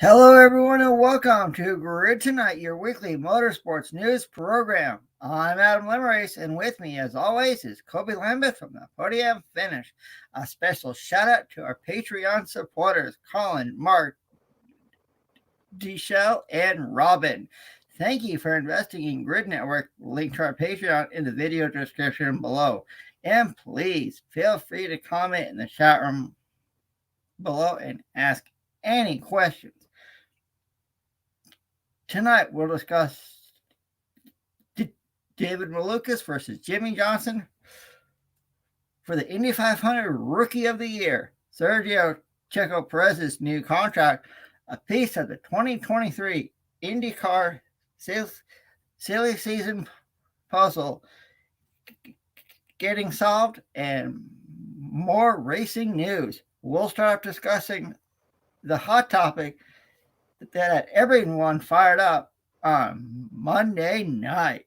Hello, everyone, and welcome to Grid Tonight, your weekly motorsports news program. I'm Adam Lemerise, and with me, as always, is Kobe Lambeth from the Podium Finish. A special shout out to our Patreon supporters, Colin, Mark, Deshell, and Robin. Thank you for investing in Grid Network. Link to our Patreon in the video description below. And please feel free to comment in the chat room below and ask any questions. Tonight, we'll discuss David Malukas versus Jimmie Johnson for the Indy 500 Rookie of the Year, Sergio Checo Perez's new contract, a piece of the 2023 IndyCar silly season puzzle getting solved, and more racing news. We'll start discussing the hot topic that had everyone fired up on Monday night.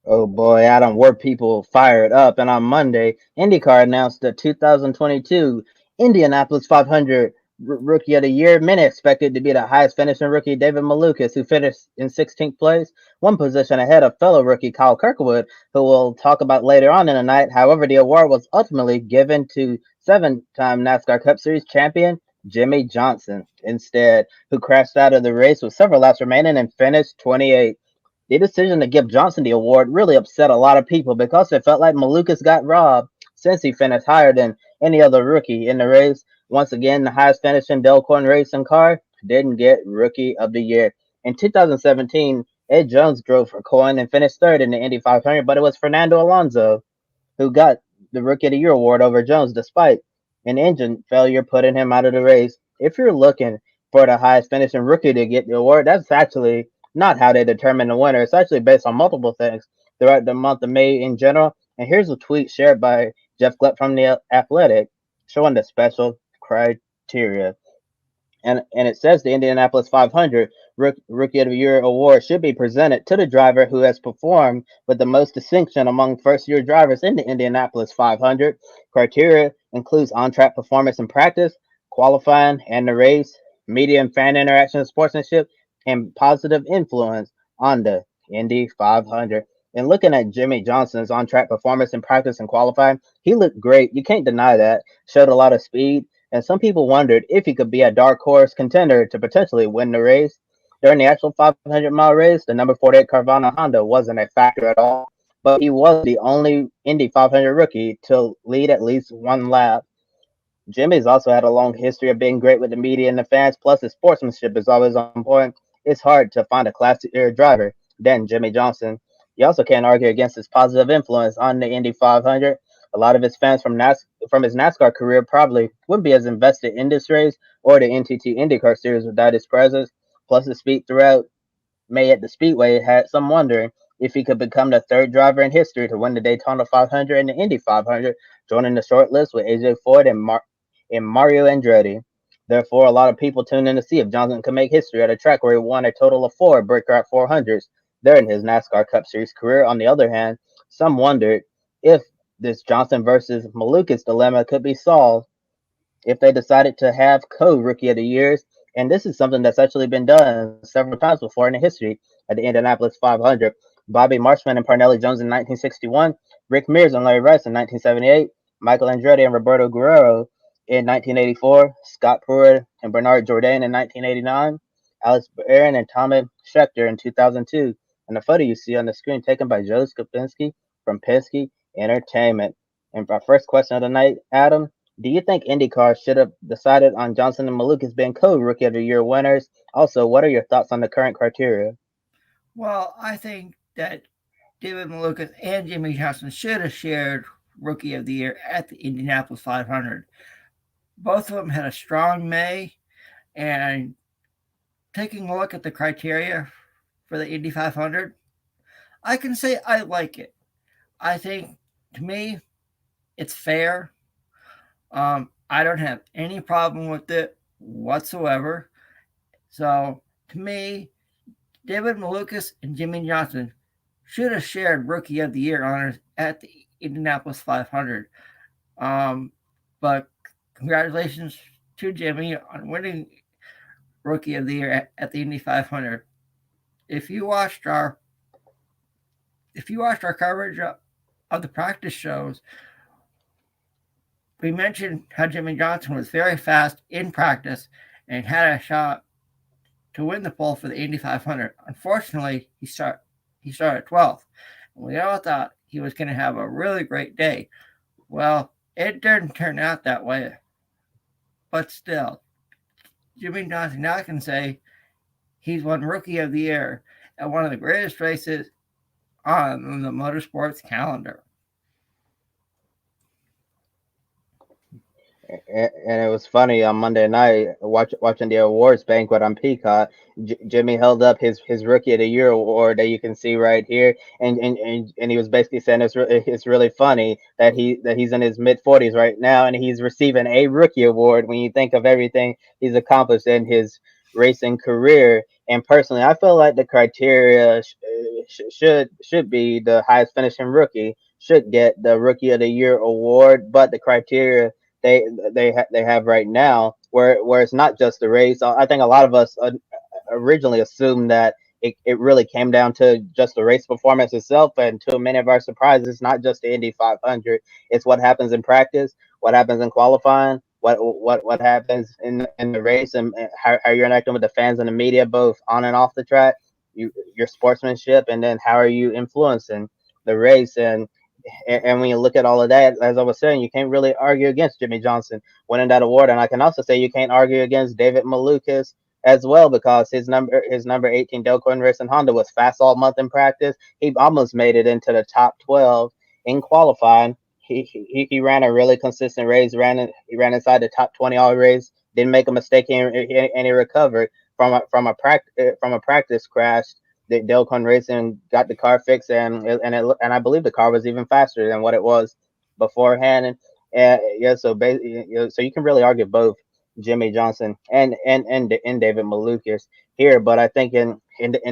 Oh boy, Adam, were people fired up. And on Monday, IndyCar announced the 2022 Indianapolis 500 Rookie of the Year. Many expected to be the highest finishing rookie, David Malukas, who finished in 16th place, one position ahead of fellow rookie Kyle Kirkwood, who we'll talk about later on in the night. However, the award was ultimately given to seven-time NASCAR Cup Series champion Jimmie Johnson instead, who crashed out of the race with several laps remaining and finished 28th. The decision to give Johnson the award really upset a lot of people because it felt like Malukas got robbed since he finished higher than any other rookie in the race. Once again, the highest finishing Dale Coyne racing car didn't get Rookie of the Year. In 2017, Ed Jones drove for Coyne and finished third in the Indy 500, but it was Fernando Alonso who got the Rookie of the Year award over Jones despite an engine failure putting him out of the race. If you're looking for the highest finishing rookie to get the award, that's actually not how they determine the winner. It's actually based on multiple things throughout the month of May in general. And here's a tweet shared by Jeff Gluck from The Athletic showing the special criteria. And it says the Indianapolis 500 Rookie of the Year award should be presented to the driver who has performed with the most distinction among first-year drivers in the Indianapolis 500. Criteria includes on-track performance in practice, qualifying, and the race, media and fan interaction and sportsmanship, and positive influence on the Indy 500. And looking at Jimmie Johnson's on-track performance in practice and qualifying, he looked great. You can't deny that. Showed a lot of speed, and some people wondered if he could be a dark horse contender to potentially win the race. During the actual 500-mile race, the number 48 Carvana Honda wasn't a factor at all, but he was the only Indy 500 rookie to lead at least one lap. Jimmy's also had a long history of being great with the media and the fans, plus his sportsmanship is always on point. It's hard to find a classier driver than Jimmie Johnson. You also can't argue against his positive influence on the Indy 500. A lot of his fans from his NASCAR career probably wouldn't be as invested in this race or the NTT IndyCar series without his presence. Plus, his speed throughout May at the Speedway had some wondering if he could become the third driver in history to win the Daytona 500 and the Indy 500, joining the short list with AJ Foyt and Mario Andretti. Therefore, a lot of people tuned in to see if Johnson could make history at a track where he won a total of 4 Breaker 400s during his NASCAR Cup Series career. On the other hand, some wondered if this Johnson versus Malukas dilemma could be solved if they decided to have co-Rookie of the Years. And this is something that's actually been done several times before in the history of the Indianapolis 500. Bobby Marshman and Parnelli Jones in 1961, Rick Mears and Larry Rice in 1978, Michael Andretti and Roberto Guerrero in 1984, Scott Pruitt and Bernard Jourdain in 1989, Alex Barron and Tommy Scheckter in 2002. And the photo you see on the screen taken by Joe Skopinski from Penske Entertainment. And our first question of the night, Adam, do you think IndyCar should have decided on Johnson and Malukas being co-Rookie of the Year winners? Also, what are your thoughts on the current criteria? Well, I think that David Malukas and Jimmie Johnson should have shared Rookie of the Year at the Indianapolis 500. Both of them had a strong May, and taking a look at the criteria for the Indy 500, I can say I like it. I think, to me, it's fair. I don't have any problem with it whatsoever. So, to me, David Malukas and Jimmie Johnson should have shared Rookie of the Year honors at the Indianapolis 500. But congratulations to Jimmie on winning Rookie of the Year at the Indy 500. If you watched our coverage of the practice shows, we mentioned how Jimmie Johnson was very fast in practice and had a shot to win the pole for the Indy 500. Unfortunately, he started 12th. And we all thought he was going to have a really great day. Well, it didn't turn out that way. But still, Jimmie Johnson now can say he's won Rookie of the Year at one of the greatest races on the motorsports calendar. And it was funny on Monday night watching the awards banquet on Peacock. Jimmy held up his Rookie of the Year award that you can see right here, and he was basically saying it's really funny that he's in his mid-40s right now and he's receiving a Rookie award when you think of everything he's accomplished in his racing career. And personally, I feel like the criteria should be the highest finishing rookie should get the Rookie of the Year award, but the criteria they have right now, where it's not just the race. I think a lot of us originally assumed that it really came down to just the race performance itself, and to many of our surprises, it's not just the Indy 500. It's what happens in practice, what happens in qualifying, what happens in the race, and how you're interacting with the fans and the media, both on and off the track. Your sportsmanship, and then how are you influencing the race. And when you look at all of that, as I was saying, you can't really argue against Jimmie Johnson winning that award. And I can also say you can't argue against David Malukas as well, because his number 18 Delco Racing Honda was fast all month in practice. He almost made it into the top 12 in qualifying. He ran a really consistent race. He ran inside the top 20 all race. Didn't make a mistake, and he recovered from a practice crash. The Delcon Racing got the car fixed, and I believe the car was even faster than what it was beforehand. And yeah, so so you can really argue both Jimmie Johnson and David Malukas here, but I think in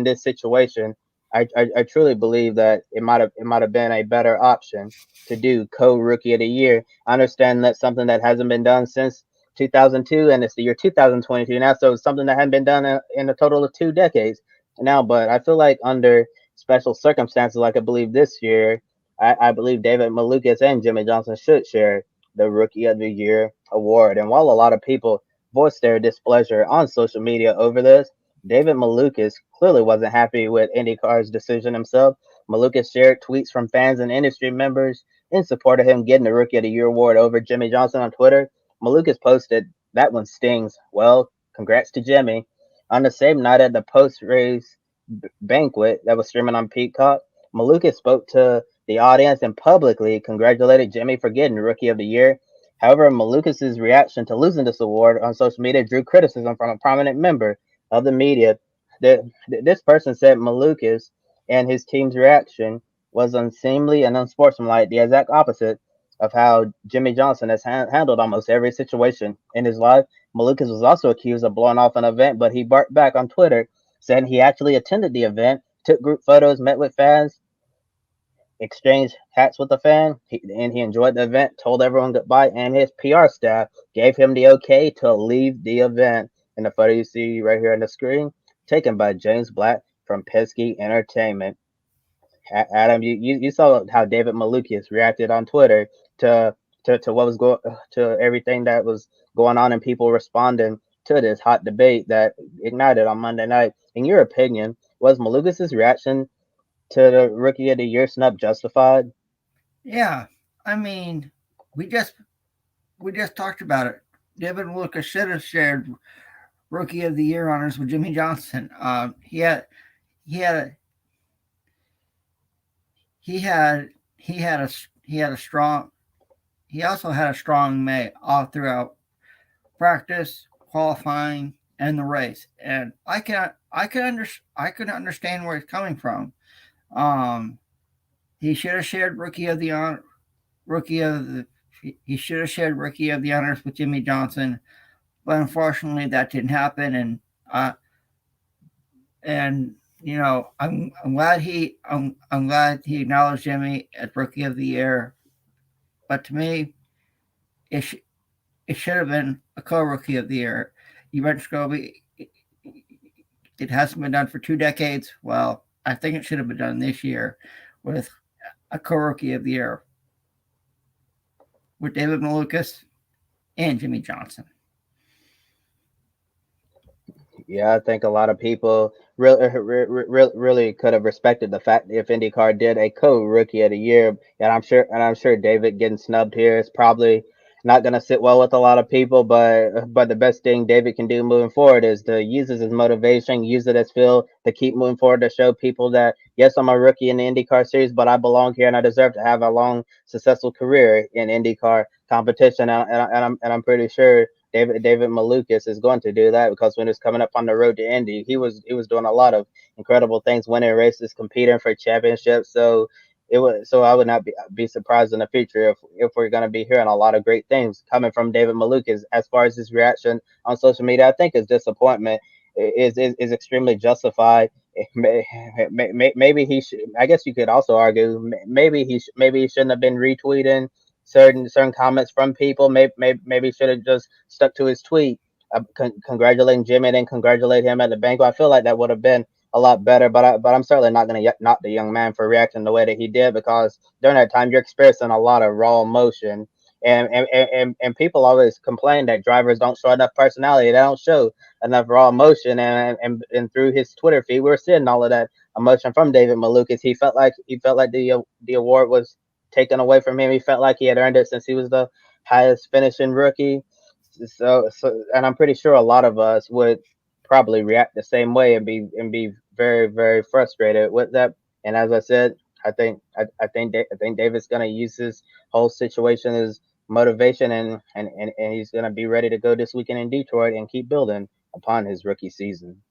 this situation, I truly believe that it might have been a better option to do co-rookie of the year. I understand that's something that hasn't been done since 2002, and it's the year 2022 now, so it's something that hadn't been done in a total of 2 decades now. But I feel like under special circumstances, like I believe this year, I believe David Malukas and Jimmie Johnson should share the Rookie of the Year award. And while a lot of people voiced their displeasure on social media over this, David Malukas clearly wasn't happy with IndyCar's decision himself. Malukas shared tweets from fans and industry members in support of him getting the Rookie of the Year award over Jimmie Johnson on Twitter. Malukas posted, "That one stings. Well, congrats to Jimmie." On the same night at the post-race banquet that was streaming on Peacock, Malukas spoke to the audience and publicly congratulated Jimmie for getting Rookie of the Year. However, Malukas' reaction to losing this award on social media drew criticism from a prominent member of the media. This person said Malukas and his team's reaction was unseemly and unsportsmanlike, the exact opposite of how Jimmie Johnson has handled almost every situation in his life. Malukas was also accused of blowing off an event, but he barked back on Twitter, saying he actually attended the event, took group photos, met with fans, exchanged hats with the fan, and he enjoyed the event, told everyone goodbye, and his PR staff gave him the okay to leave the event. In the photo you see right here on the screen, taken by James Black from Pesky Entertainment. Adam, you saw how David Malukas reacted on Twitter to what was to everything that was going on and people responding to this hot debate that ignited on Monday night. In your opinion, was Malukas' reaction to the Rookie of the Year snub justified? Yeah, I mean, we just talked about it. David Malukas should have shared Rookie of the Year honors with Jimmie Johnson. He had a he had a strong he also had a strong May all throughout practice, qualifying, and the race. And I can understand where he's coming from. He should have shared he should have shared Rookie of the honors with Jimmie Johnson, but unfortunately that didn't happen. And you know, I'm glad he acknowledged Jimmie as Rookie of the Year, but to me, it should have been a co-Rookie of the Year. You mentioned Scobie. It hasn't been done for 2 decades. Well, I think it should have been done this year with a co-rookie of the year with David Malukas and Jimmie Johnson. Yeah, I think a lot of people really could have respected the fact if IndyCar did a co-rookie of the year, and I'm sure David getting snubbed here is probably not going to sit well with a lot of people. But the best thing David can do moving forward is to use it as motivation, use it as fuel to keep moving forward to show people that yes, I'm a rookie in the IndyCar series, but I belong here and I deserve to have a long, successful career in IndyCar competition. And I'm pretty sure David Malukas is going to do that because when he was coming up on the road to Indy, he was doing a lot of incredible things, winning races, competing for championships. So I would not be surprised in the future if we're going to be hearing a lot of great things coming from David Malukas. As far as his reaction on social media, I think his disappointment is extremely justified. Maybe he should. I guess you could also argue maybe he shouldn't have been retweeting certain comments from people. Maybe should have just stuck to his tweet, congratulating Jimmy and then congratulate him at the banquet. I feel like that would have been a lot better. But I'm certainly not going to knock the young man for reacting the way that he did because during that time you're experiencing a lot of raw emotion. And people always complain that drivers don't show enough personality. They don't show enough raw emotion. And through his Twitter feed, we're seeing all of that emotion from David Malukas. He felt like the award was taken away from him. He felt like he had earned it since he was the highest finishing rookie. And I'm pretty sure a lot of us would probably react the same way and be very very frustrated with that. And as I said, I think David's gonna use this whole situation as motivation and he's gonna be ready to go this weekend in Detroit and keep building upon his rookie season.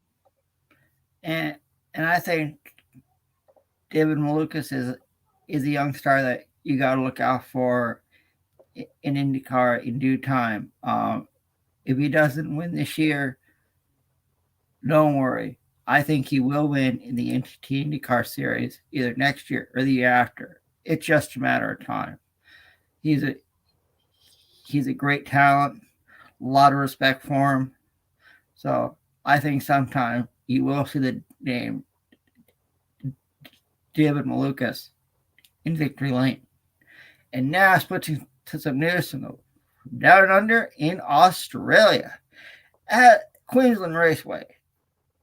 And I think David Malukas is a young star that you got to look out for in IndyCar in due time. If he doesn't win this year, don't worry. I think he will win in the IndyCar series either next year or the year after. It's just a matter of time. He's a he's a great talent, a lot of respect for him. So I think sometime you will see the name David Malukas in victory lane. And now switching to some news from the down under in Australia at Queensland Raceway.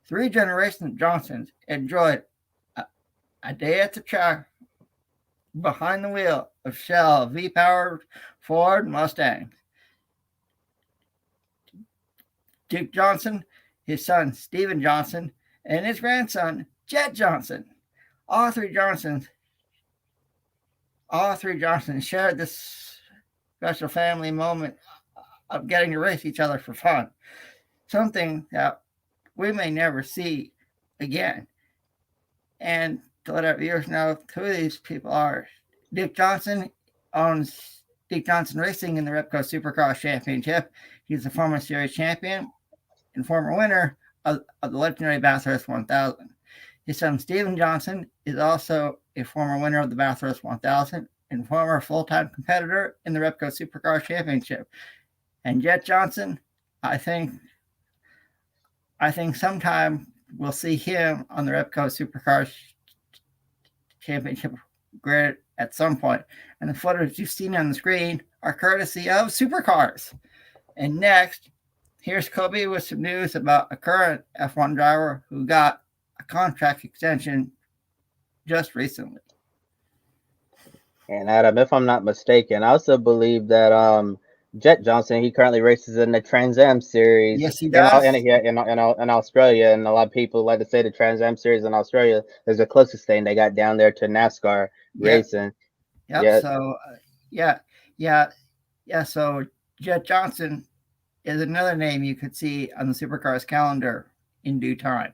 Three generations of Johnsons enjoyed a day at the track behind the wheel of Shell V-powered Ford Mustangs. Duke Johnson, his son Stephen Johnson, and his grandson Jet Johnson. All three Johnsons shared this special family moment of getting to race each other for fun. Something that we may never see again. And to let our viewers know who these people are, Duke Johnson owns Duke Johnson Racing in the Repco Supercross Championship. He's a former series champion and former winner of the legendary Bathurst 1000. His son Stephen Johnson is also a former winner of the Bathurst 1000 and former full-time competitor in the Repco Supercross Championship. And Jet Johnson, I think sometime we'll see him on the Repco Supercross Championship grid at some point. And the photos you've seen on the screen are courtesy of Supercars. And next, here's Kobe with some news about a current F1 driver who got a contract extension just recently. And Adam, if I'm not mistaken, I also believe that Jet Johnson, he currently races in the Trans Am series Yes, he does. in Australia, and a lot of people like to say the Trans Am series in Australia is the closest thing they got down there to NASCAR racing. Yep. Yeah. So, So Jet Johnson is another name you could see on the Supercars calendar in due time.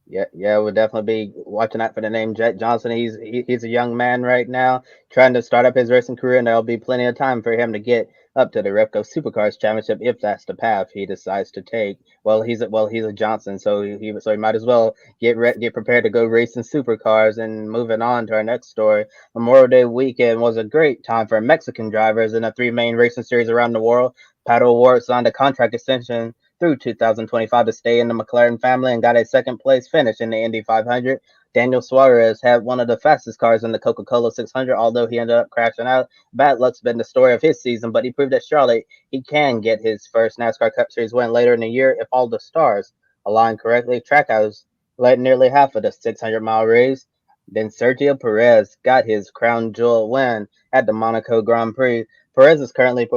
Yeah, we'll definitely be watching out for the name Jet Johnson. He's a young man right now, trying to start up his racing career, and there'll be plenty of time for him to get up to the Repco Supercars Championship if that's the path he decides to take. Well, he's a Johnson, so he might as well get prepared to go racing supercars. And moving on to our next story, Memorial Day weekend was a great time for Mexican drivers in the three main racing series around the world. Pato O'Ward signed a contract extension through 2025 to stay in the McLaren family and got a second place finish in the Indy 500. Daniel Suarez had one of the fastest cars in the Coca-Cola 600, although he ended up crashing out. Bad luck's been the story of his season, but he proved at Charlotte he can get his first NASCAR Cup Series win later in the year if all the stars align correctly. Trackhouse led nearly half of the 600-mile race. Then Sergio Perez got his crown jewel win at the Monaco Grand Prix. Perez is currently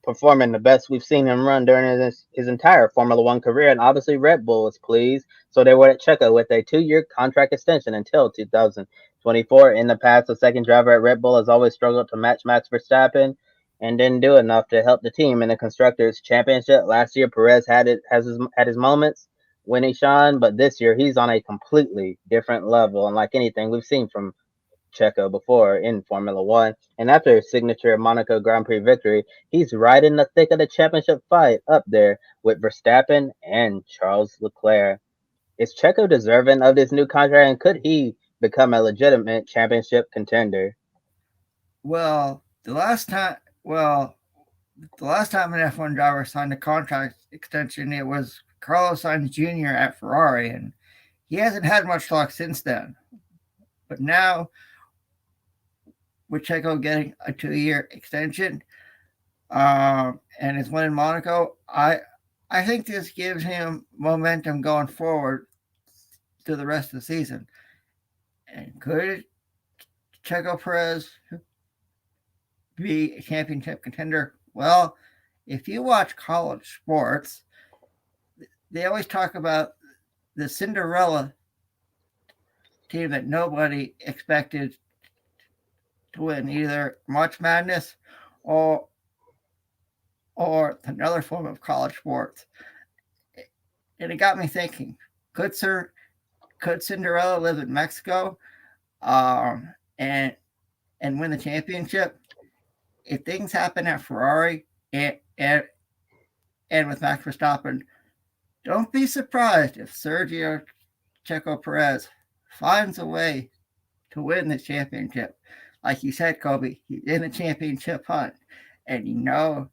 performing the best we've seen him run during his entire Formula One career, and obviously Red Bull was pleased. So they were at Checo with a 2-year contract extension until 2024. In the past, the second driver at Red Bull has always struggled to match Max Verstappen and didn't do enough to help the team in the constructors championship. Last year, Perez had his moments when he shone, but this year he's on a completely different level. Unlike anything we've seen from Checo before in Formula One. And after his signature Monaco Grand Prix victory, he's right in the thick of the championship fight up there with Verstappen and Charles Leclerc. Is Checo deserving of this new contract, and could he become a legitimate championship contender? Well, the last time an F1 driver signed a contract extension, it was Carlos Sainz Jr. at Ferrari, and he hasn't had much luck since then. But now, with Checo getting a 2-year extension and his win in Monaco, I think this gives him momentum going forward to the rest of the season. And could Checo Perez be a championship contender? Well, if you watch college sports, they always talk about the Cinderella team that nobody expected to win either March Madness or another form of college sports. And it got me thinking, could Cinderella live in Mexico and win the championship? If things happen at Ferrari and with Max Verstappen, don't be surprised if Sergio Checo Perez finds a way to win the championship. Like you said, Kobe, he's in the championship hunt, and you know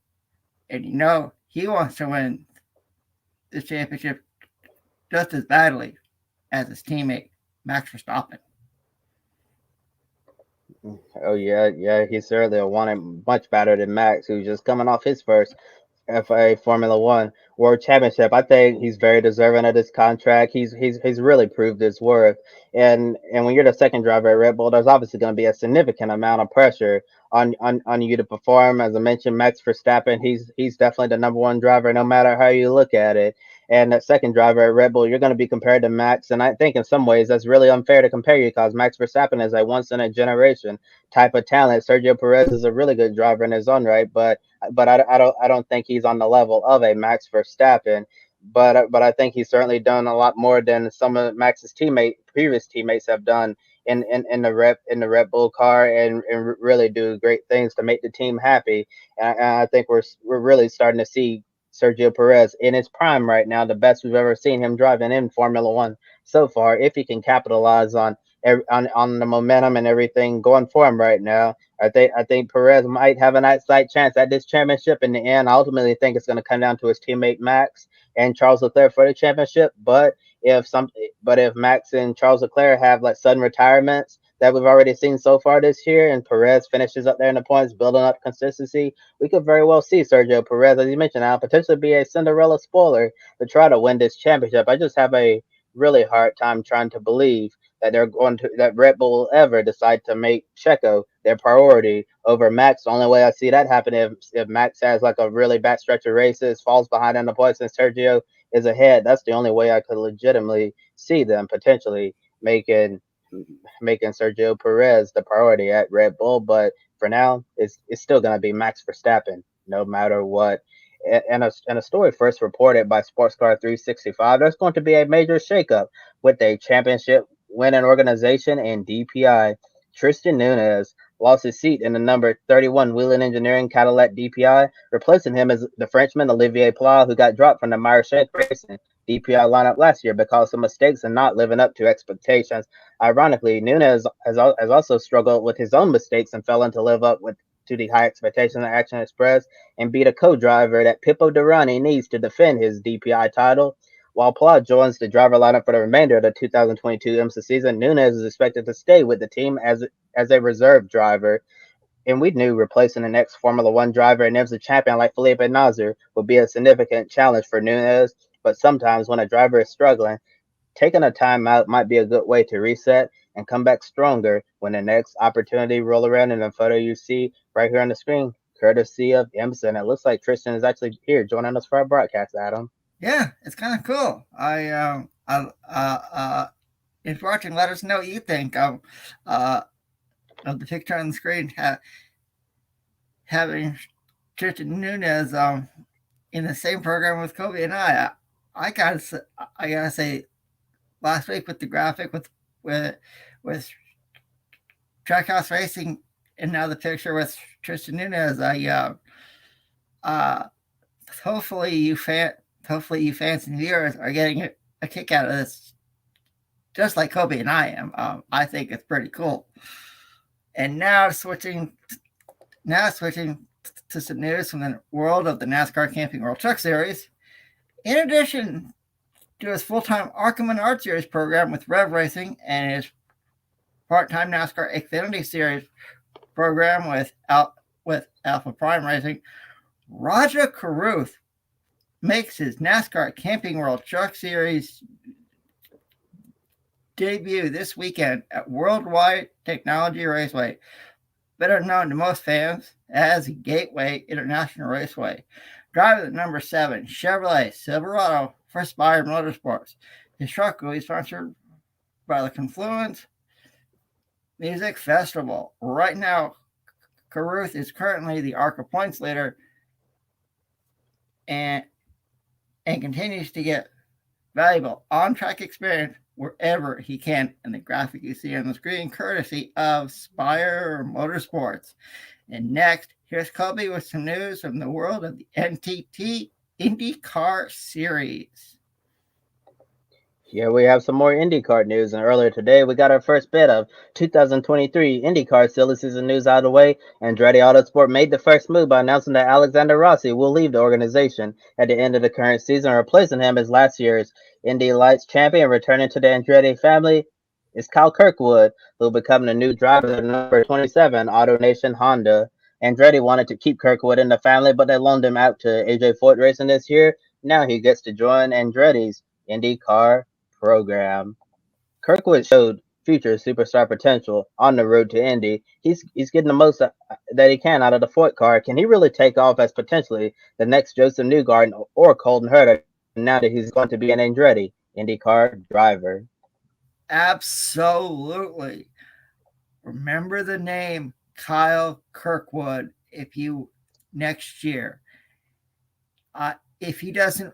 he wants to win the championship just as badly as his teammate Max Verstappen. Oh yeah, he certainly wanted much better than Max, who's just coming off his first FA Formula One World Championship. I think he's very deserving of this contract. He's really proved his worth. And when you're the second driver at Red Bull, there's obviously going to be a significant amount of pressure on you to perform. As I mentioned, Max Verstappen, he's definitely the number one driver, no matter how you look at it. And that second driver at Red Bull, you're going to be compared to Max. And I think in some ways that's really unfair to compare you because Max Verstappen is a once in a generation type of talent. Sergio Perez is a really good driver in his own right, but I don't think he's on the level of a Max Verstappen. But I think he's certainly done a lot more than some of Max's previous teammates have done in the Red Bull car and really do great things to make the team happy. And I think we're really starting to see Sergio Perez in his prime right now, the best we've ever seen him driving in Formula One so far. If he can capitalize on the momentum and everything going for him right now, I think Perez might have an outside chance at this championship. In the end, I ultimately think it's going to come down to his teammate Max and Charles Leclerc for the championship. But if Max and Charles Leclerc have like sudden retirements that we've already seen so far this year, and Perez finishes up there in the points, building up consistency, we could very well see Sergio Perez, as you mentioned, now potentially be a Cinderella spoiler to try to win this championship. I just have a really hard time trying to believe that Red Bull will ever decide to make Checo their priority over Max. The only way I see that happen if Max has like a really bad stretch of races, falls behind in the points, and Sergio is ahead. That's the only way I could legitimately see them potentially making Sergio Perez the priority at Red Bull. But for now, it's still going to be Max Verstappen, no matter what. And a story first reported by Sportscar 365, there's going to be a major shakeup with a championship winning organization and DPI. Tristan Nunez lost his seat in the number 31 Whelen Engineering Cadillac DPI, replacing him as the Frenchman Olivier Pla, who got dropped from the Meyer Shank Racing DPI lineup last year because of mistakes and not living up to expectations. Ironically, Nunez has also struggled with his own mistakes and failing to live up to the high expectations of Action Express and be the co-driver that Pippo Durrani needs to defend his DPI title. While Plot joins the driver lineup for the remainder of the 2022 IMSA season, Nunez is expected to stay with the team as a reserve driver. And we knew replacing the next Formula One driver and IMSA champion like Felipe Nasr would be a significant challenge for Nunez. But sometimes when a driver is struggling, taking a timeout might be a good way to reset and come back stronger when the next opportunity roll around. In the photo you see right here on the screen, courtesy of IMSA, and it looks like Tristan is actually here joining us for our broadcast, Adam. Yeah, it's kind of cool. If you're watching, let us know what you think of the picture on the screen having Tristan Nunez in the same program with Kobe and I gotta say, last week with the graphic with Trackhouse Racing, and now the picture with Tristan Nunez, hopefully you fans and viewers are getting a kick out of this, just like Kobe and I am. I think it's pretty cool. And now switching to some news from the world of the NASCAR Camping World Truck Series. In addition to his full-time Arkham and Art Series program with Rev Racing and his part-time NASCAR Xfinity Series program with Alpha Prime Racing, Roger Carruth makes his NASCAR Camping World Truck Series debut this weekend at Worldwide Technology Raceway, better known to most fans as Gateway International Raceway. Driving the number 7 Chevrolet Silverado for Spire Motorsports. His truck will be sponsored by the Confluence Music Festival. Right now, Carruth is currently the ARCA points leader and continues to get valuable on-track experience wherever he can. And the graphic you see on the screen, courtesy of Spire Motorsports. And next, here's Kobe with some news from the world of the NTT IndyCar Series. Yeah, we have some more IndyCar news, and earlier today we got our first bit of 2023 IndyCar silly season news out of the way. Andretti Autosport made the first move by announcing that Alexander Rossi will leave the organization at the end of the current season, replacing him as last year's Indy Lights champion. Returning to the Andretti family is Kyle Kirkwood, who will become the new driver of number 27 Auto Nation Honda. Andretti wanted to keep Kirkwood in the family, but they loaned him out to AJ Foyt Racing this year. Now he gets to join Andretti's IndyCar program. Kirkwood showed future superstar potential on the road to Indy. He's getting the most that he can out of the Foyt car. Can he really take off as potentially the next Joseph Newgarden or Colton Herta now that he's going to be an Andretti IndyCar driver? Absolutely. Remember the name Kyle Kirkwood next year. If he doesn't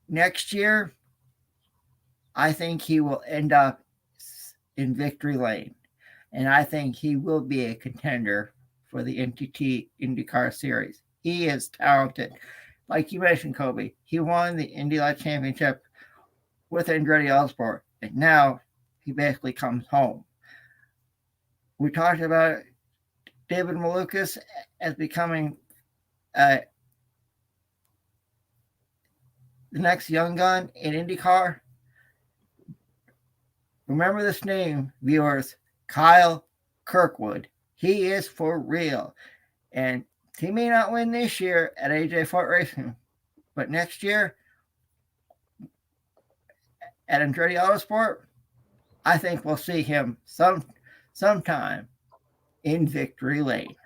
next year, I think he will end up in victory lane. And I think he will be a contender for the NTT IndyCar Series. He is talented. Like you mentioned, Kobe, he won the Indy Light Championship with Andretti Autosport, and now he basically comes home. We talked about David Malukas as becoming the next young gun in IndyCar. Remember this name, viewers, Kyle Kirkwood. He is for real. And he may not win this year at AJ Foyt Racing, but next year at Andretti Autosport, I think we'll see him sometime in victory lane.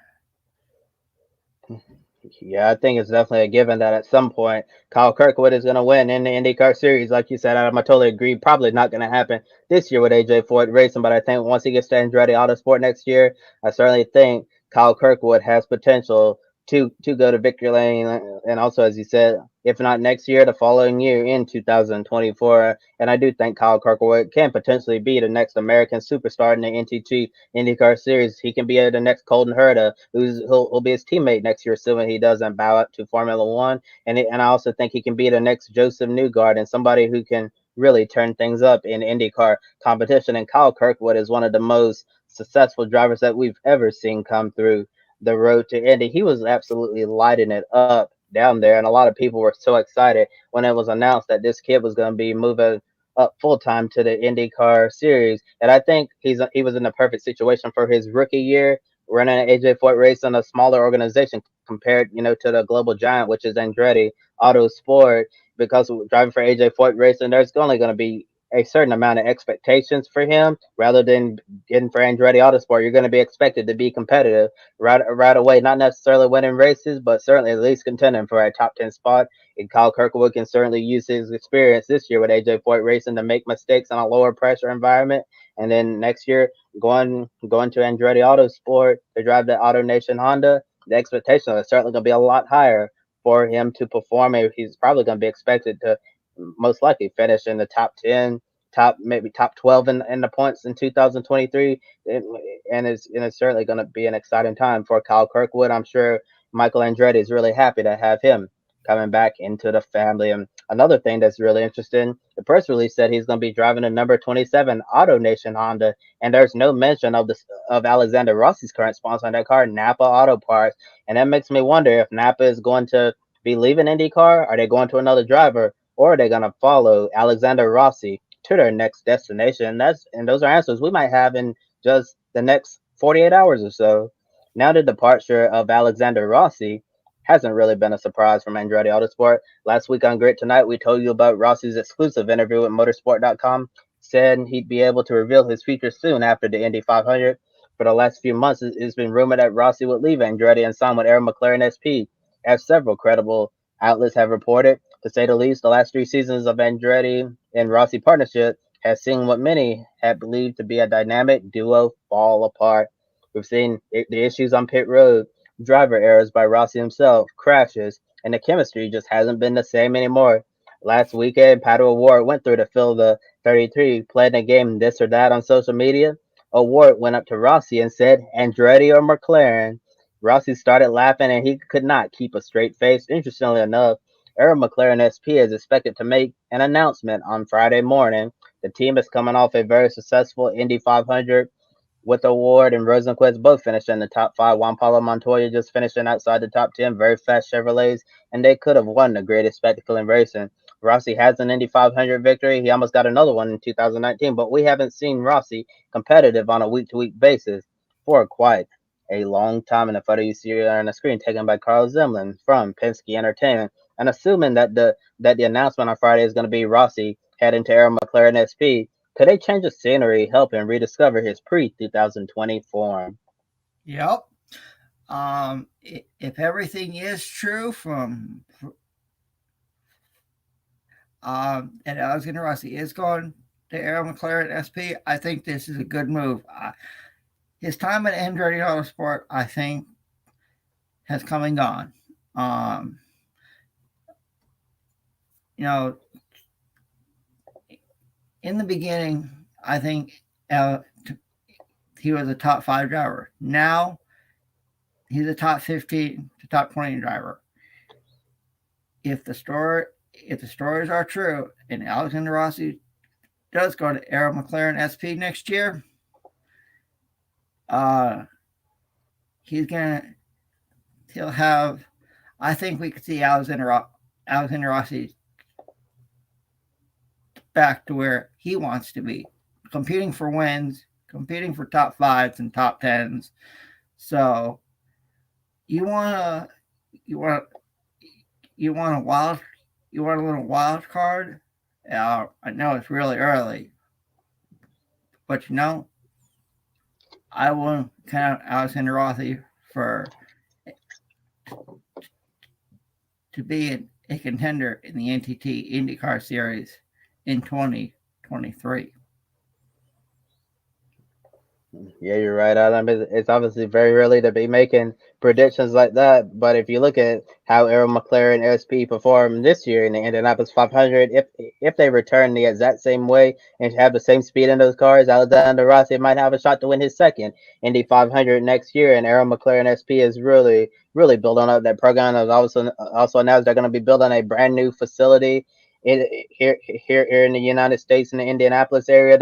Yeah, I think it's definitely a given that at some point Kyle Kirkwood is going to win in the IndyCar Series. Like you said, Adam, I totally agree. Probably not going to happen this year with AJ Foyt Racing, but I think once he gets to Andretti Autosport next year, I certainly think Kyle Kirkwood has potential to go to victory lane. And also, as you said, if not next year, the following year in 2024. And I do think Kyle Kirkwood can potentially be the next American superstar in the NTT IndyCar Series. He can be the next Colton Herta, who'll be his teammate next year, assuming he doesn't bow out to Formula One. And I also think he can be the next Joseph Newgarden, somebody who can really turn things up in IndyCar competition. And Kyle Kirkwood is one of the most successful drivers that we've ever seen come through the road to Indy. He was absolutely lighting it up down there, and a lot of people were so excited when it was announced that this kid was going to be moving up full time to the IndyCar series. And I think he was in the perfect situation for his rookie year, running an AJ Foyt race in a smaller organization compared, to the global giant, which is Andretti Autosport. Because driving for AJ Foyt Racing, there's only going to be a certain amount of expectations for him rather than getting for Andretti Autosport. You're going to be expected to be competitive right away, not necessarily winning races, but certainly at least contending for a top 10 spot. And Kyle Kirkwood can certainly use his experience this year with AJ Foyt Racing to make mistakes in a lower pressure environment. And then next year, going to Andretti Autosport to drive the Auto Nation Honda, the expectations are certainly going to be a lot higher for him to perform. And he's probably going to be expected to most likely finish in the top 10, maybe top 12 in the points in 2023. And it's certainly going to be an exciting time for Kyle Kirkwood. I'm sure Michael Andretti is really happy to have him coming back into the family. And another thing that's really interesting, the press release said he's going to be driving a number 27 Auto Nation Honda, and there's no mention of Alexander Rossi's current sponsor on that car, Napa Auto Parts. And that makes me wonder if Napa is going to be leaving IndyCar. Are they going to another driver, or are they going to follow Alexander Rossi to their next destination? And those are answers we might have in just the next 48 hours or so. Now the departure of Alexander Rossi hasn't really been a surprise from Andretti Autosport. Last week on Grid Tonight, we told you about Rossi's exclusive interview with Motorsport.com. Said he'd be able to reveal his future soon after the Indy 500. For the last few months, it's been rumored that Rossi would leave Andretti and sign with Arrow McLaren SP, as several credible outlets have reported. To say the least, the last 3 seasons of Andretti and Rossi partnership has seen what many had believed to be a dynamic duo fall apart. We've seen the issues on pit road, driver errors by Rossi himself, crashes, and the chemistry just hasn't been the same anymore. Last weekend, Pato O'Ward went through to fill the 33, playing a game this or that on social media. O'Ward went up to Rossi and said, Andretti or McLaren? Rossi started laughing and he could not keep a straight face. Interestingly enough, Arrow McLaren SP is expected to make an announcement on Friday morning. The team is coming off a very successful Indy 500 with Award and Rosenquist both finished in the top five. Juan Pablo Montoya just finishing outside the top 10. Very fast Chevrolets, and they could have won the greatest spectacle in racing. Rossi has an Indy 500 victory. He almost got another one in 2019, but we haven't seen Rossi competitive on a week-to-week basis for quite a long time. In the photo you see on the screen, taken by Carl Zemlin from Penske Entertainment, and assuming that the announcement on Friday is going to be Rossi heading to Arrow McLaren SP, could a change of scenery help him rediscover his pre-2020 form? Yep. If everything is true and Alexander Rossi is going to Arrow McLaren SP, I think this is a good move. His time at Andretti Autosport, I think, has come and gone. You know, in the beginning, I think he was a top 5 driver. Now, he's a top 15 to top 20 driver. If the stories are true, and Alexander Rossi does go to Arrow McLaren SP next year, he'll have. I think we could see Alexander Rossi back to where he wants to be, competing for wins, competing for top 5s and top 10s. So you want a little wild card. I know it's really early, but I won't count Alexander Rossi to be a contender in the NTT IndyCar Series in 2023. Yeah, you're right, Adam. It's obviously very early to be making predictions like that. But if you look at how Arrow McLaren SP performed this year in the Indianapolis 500, if they return the exact same way and have the same speed in those cars, Alexander Rossi might have a shot to win his second Indy 500 next year. And Arrow McLaren SP is really building up that program. As also announced they're going to be building a brand new facility here in the United States in the Indianapolis area.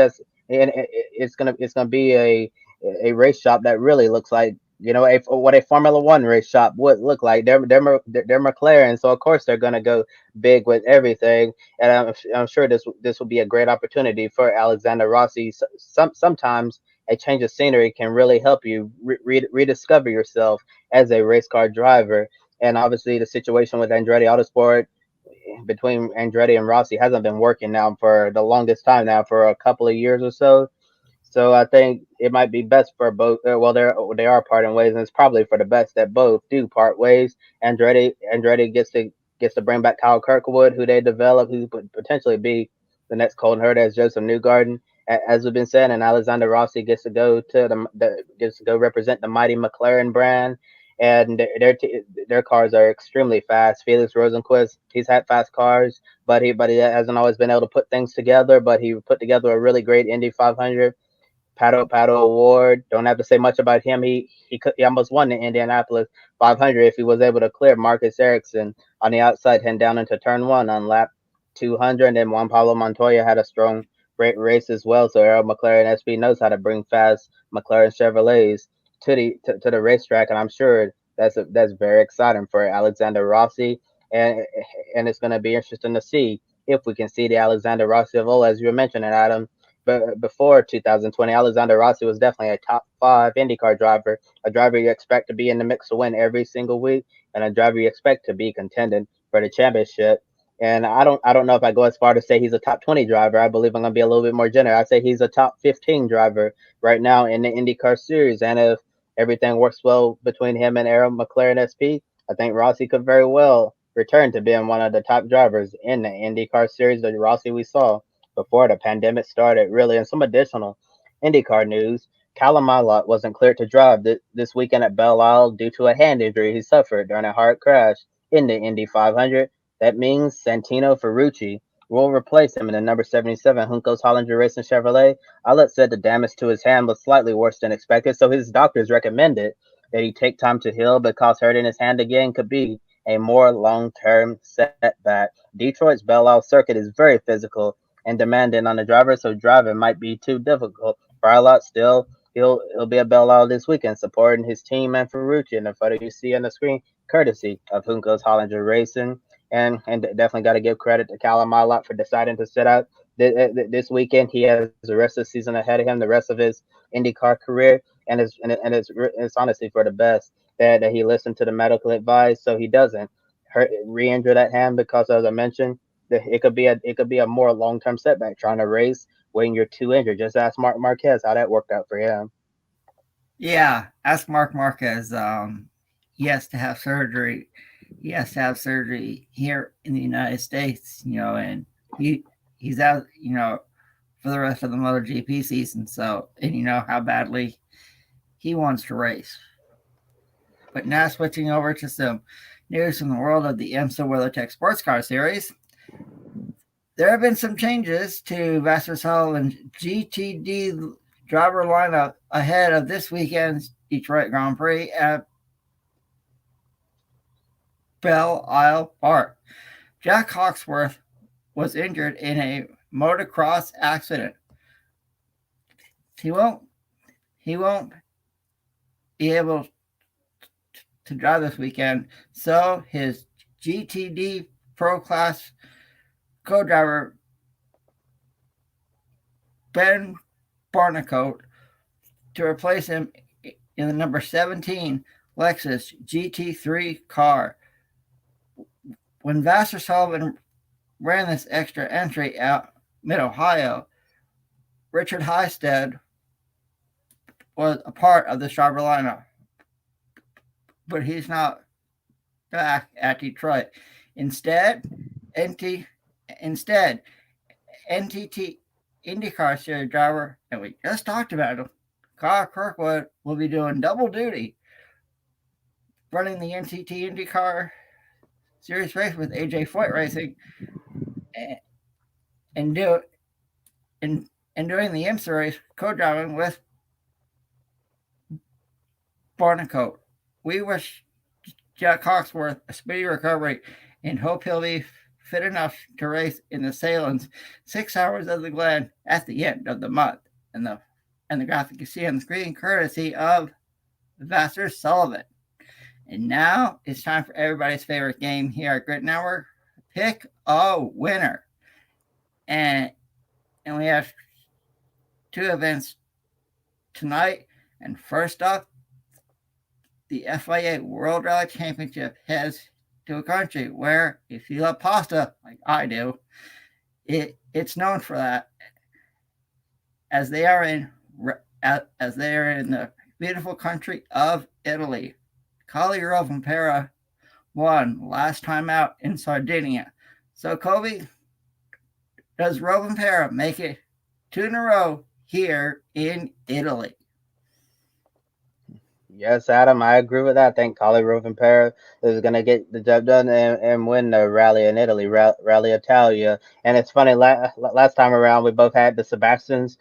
It's gonna be a race shop that really looks like what a Formula One race shop would look like. They're McLaren, so of course they're gonna go big with everything. And I'm sure this will be a great opportunity for Alexander Rossi. Sometimes a change of scenery can really help you rediscover yourself as a race car driver. And obviously, the situation with Andretti Autosport between Andretti and Rossi hasn't been working now for the longest time now for a couple of years or so. So I think it might be best for both. Well, they are parting ways, and it's probably for the best that both do part ways. Andretti gets to bring back Kyle Kirkwood, who they develop, who could potentially be the next Colton Herta as Joseph Newgarden, as we've been saying. And Alexander Rossi gets to go to gets to go represent the mighty McLaren brand. And their cars are extremely fast. Felix Rosenquist, he's had fast cars, but he hasn't always been able to put things together. But he put together a really great Indy 500. Paddle Award. Don't have to say much about him. He almost won the Indianapolis 500 if he was able to clear Marcus Ericsson on the outside, heading down into turn one on lap 200. And Juan Pablo Montoya had a strong great race as well. So Arrow McLaren SP knows how to bring fast McLaren Chevrolets to the racetrack, and I'm sure that's very exciting for Alexander Rossi, and it's going to be interesting to see if we can see the Alexander Rossi of old, as you were mentioning, Adam. But before 2020, Alexander Rossi was definitely a top five IndyCar driver, a driver you expect to be in the mix to win every single week, and a driver you expect to be contending for the championship. And I don't know if I go as far to say he's a top 20 driver. I believe I'm gonna be a little bit more generous. I say he's a top 15 driver right now in the IndyCar series. And if everything works well between him and Arrow McLaren SP, I think Rossi could very well return to being one of the top drivers in the IndyCar series. The Rossi we saw before the pandemic started, really. And some additional IndyCar news. Callum Ilott wasn't cleared to drive this weekend at Belle Isle due to a hand injury he suffered during a hard crash in the Indy 500. That means Santino Ferrucci will replace him in the number 77 Juncos Hollinger Racing Chevrolet. Ilott said the damage to his hand was slightly worse than expected, so his doctors recommended that he take time to heal because hurting his hand again could be a more long-term setback. Detroit's Belle Isle circuit is very physical and demanding on the driver, so driving might be too difficult. For Ilott, still, he'll be at Belle Isle this weekend supporting his team and Ferrucci in the photo you see on the screen, courtesy of Juncos Hollinger Racing. And definitely got to give credit to Callum Ilott for deciding to sit out this weekend. He has the rest of the season ahead of him, the rest of his IndyCar career, and it's honestly for the best that he listened to the medical advice so he doesn't re-injure that hand because, as I mentioned, it could be a more long-term setback trying to race when you're too injured. Just ask Mark Marquez how that worked out for him. Yeah, ask Mark Marquez. He has to have surgery. He has to have surgery here in the United States, and he's out, for the rest of the MotoGP season. So, and you know how badly he wants to race. But now switching over to some news from the world of the IMSA WeatherTech Sports Car Series. There have been some changes to Vasser and GTD driver lineup ahead of this weekend's Detroit Grand Prix at Belle Isle Park. Jack Hawksworth was injured in a motocross accident. He won't be able to drive this weekend, so his GTD Pro Class co-driver Ben Barnicoat to replace him in the number 17 Lexus GT3 car. When Vasser Sullivan ran this extra entry out mid-Ohio, Richard Highstead was a part of the driver lineup, but he's not back at Detroit. Instead, NTT IndyCar Series driver, and we just talked about him, Kyle Kirkwood, will be doing double duty, running the NTT IndyCar Series race with AJ Foyt Racing, and doing the IMSA race, co-driving with Barnicoat. We wish Jack Hawksworth a speedy recovery and hope he'll be fit enough to race in the Salem's 6 Hours of the Glen at the end of the month. And the graphic you see on the screen, courtesy of Vassar Sullivan. And now it's time for everybody's favorite game here at Grid Network, Pick a Winner. And we have two events tonight. And first up, the FIA World Rally Championship heads to a country where, if you love pasta like I do, it's known for that, as they are in the beautiful country of Italy. Colli Rovanpera won last time out in Sardinia. So, Kobe, does Rovanpera make it 2 in a row here in Italy? Yes, Adam, I agree with that. I think Colli Rovanpera is going to get the job done and win the rally in Italy, Rally Italia. And it's funny, last time around, we both had the Sebastians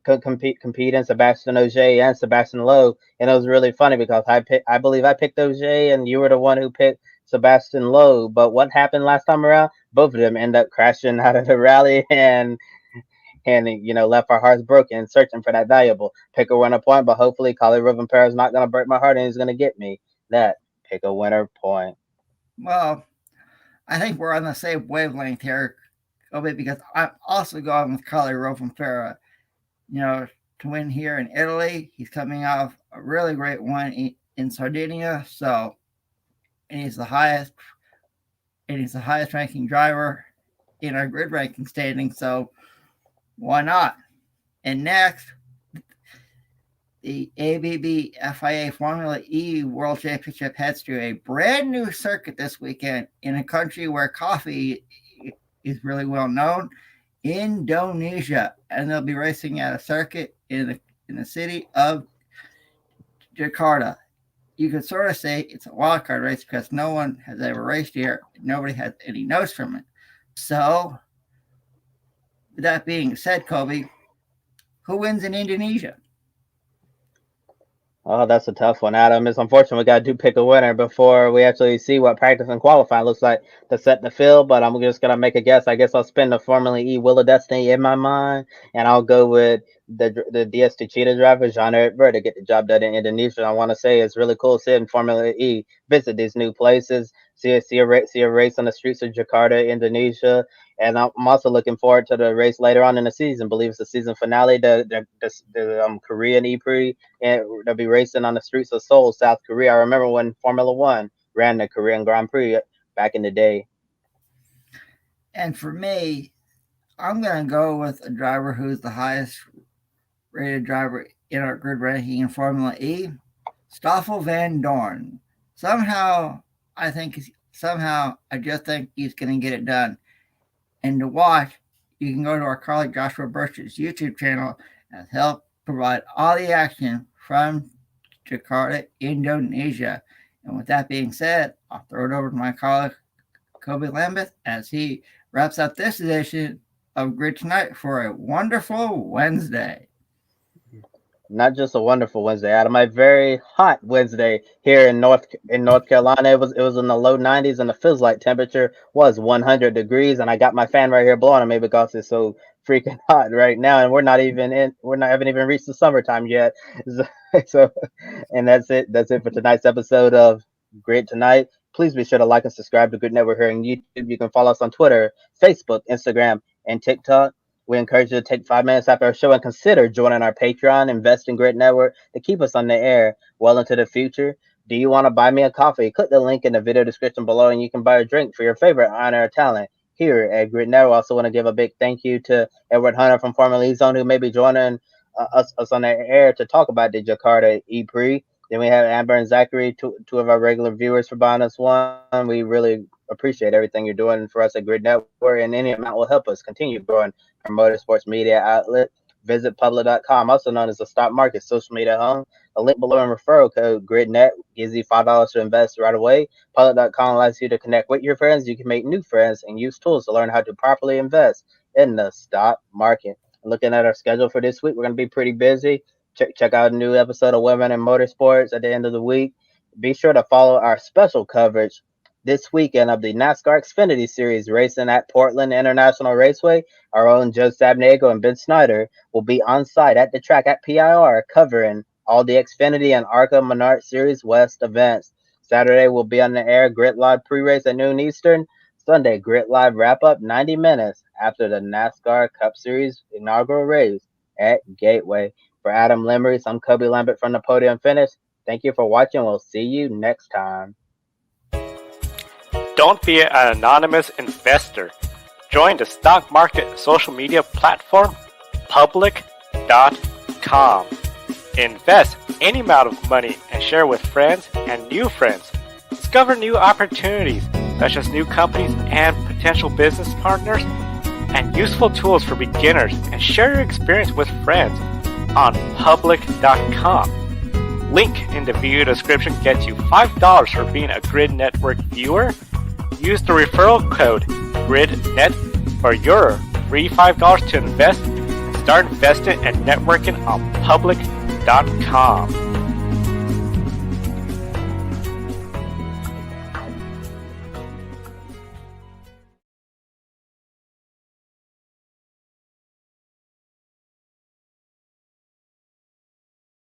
could compete in Sebastian Ogier and Sebastian Lowe. And it was really funny because I believe I picked Ogier and you were the one who picked Sebastian Lowe. But what happened last time around? Both of them end up crashing out of the rally and left our hearts broken searching for that valuable pick a winner point. But hopefully Colli Rovanpera is not going to break my heart and he's going to get me that pick a winner point. Well, I think we're on the same wavelength here, Kobe, because I'm also going with Colli Rovanpera. To win here in Italy, he's coming off a really great win in Sardinia. So, and he's the highest ranking driver in our grid ranking standing. So, why not? And next, the ABB FIA Formula E World Championship heads to a brand new circuit this weekend in a country where coffee is really well known, Indonesia. And they'll be racing at a circuit in the city of Jakarta. You could sort of say it's a wildcard race because no one has ever raced here. Nobody has any notes from it. So, with that being said, Kobe, who wins in Indonesia? Oh, that's a tough one, Adam. It's unfortunate we got to pick a winner before we actually see what practice and qualifying looks like to set the field. But I'm just gonna make a guess. I guess I'll spin the Formula E Wheel of Destiny in my mind, and I'll go with the DS Cheetah driver Jean-Eric Vergne to get the job done in Indonesia. I want to say it's really cool seeing Formula E visit these new places, see a race on the streets of Jakarta, Indonesia. And I'm also looking forward to the race later on in the season. I believe it's the season finale, the Korean E-Prix, and they'll be racing on the streets of Seoul, South Korea. I remember when Formula One ran the Korean Grand Prix back in the day. And for me, I'm going to go with a driver who's the highest rated driver in our grid ranking in Formula E, Stoffel Van Dorn. Somehow, I just think he's going to get it done. And to watch, you can go to our colleague Joshua Birch's YouTube channel and help provide all the action from Jakarta, Indonesia. And with that being said, I'll throw it over to my colleague Kobe Lambeth as he wraps up this edition of Grid Tonight for a wonderful Wednesday. Not just a wonderful Wednesday, Adam. A very hot Wednesday here in North Carolina. It was in the low 90s, and the feels like temperature was 100 degrees. And I got my fan right here blowing on me because it's so freaking hot right now, and we haven't even reached the summertime yet. So, and that's it. That's it for tonight's episode of Grid Tonight. Please be sure to like and subscribe to Grid Network here on YouTube. You can follow us on Twitter, Facebook, Instagram, and TikTok. We encourage you to take 5 minutes after our show and consider joining our Patreon, Invest in Grid Network to keep us on the air well into the future. Do you want to buy me a coffee? Click the link in the video description below and you can buy a drink for your favorite honor or talent here at Grid Network. I also want to give a big thank you to Edward Hunter from Formula E Zone who may be joining us on the air to talk about the Jakarta E-Prix. Then we have Amber and Zachary, two of our regular viewers for buying us one. We really appreciate everything you're doing for us at Grid Network, and any amount will help us continue growing our motorsports media outlet. Visit public.com, also known as the stock market social media home. A link below and referral code GRIDnet gives you $5 to invest right away. Public.com allows you to connect with your friends. You can make new friends and use tools to learn how to properly invest in the stock market. Looking at our schedule for this week, we're going to be pretty busy. Check out a new episode of Women in Motorsports at the end of the week. Be sure to follow our special coverage this weekend of the NASCAR Xfinity Series racing at Portland International Raceway. Our own Joe Sabnego and Ben Snyder will be on site at the track at PIR covering all the Xfinity and ARCA Menard Series West events. Saturday will be on the air Grid Live pre-race at noon Eastern. Sunday, Grid Live wrap-up 90 minutes after the NASCAR Cup Series inaugural race at Gateway. For Adam Lemerise, I'm Kobe Lambeth from the Podium Finish. Thank you for watching. We'll see you next time. Don't be an anonymous investor. Join the stock market social media platform public.com. Invest any amount of money and share with friends and new friends. Discover new opportunities such as new companies and potential business partners and useful tools for beginners, and share your experience with friends on public.com. Link in the video description gets you $5 for being a Grid Network viewer. Use the referral code GRIDnet for your free $5 to invest and start investing and networking on public.com.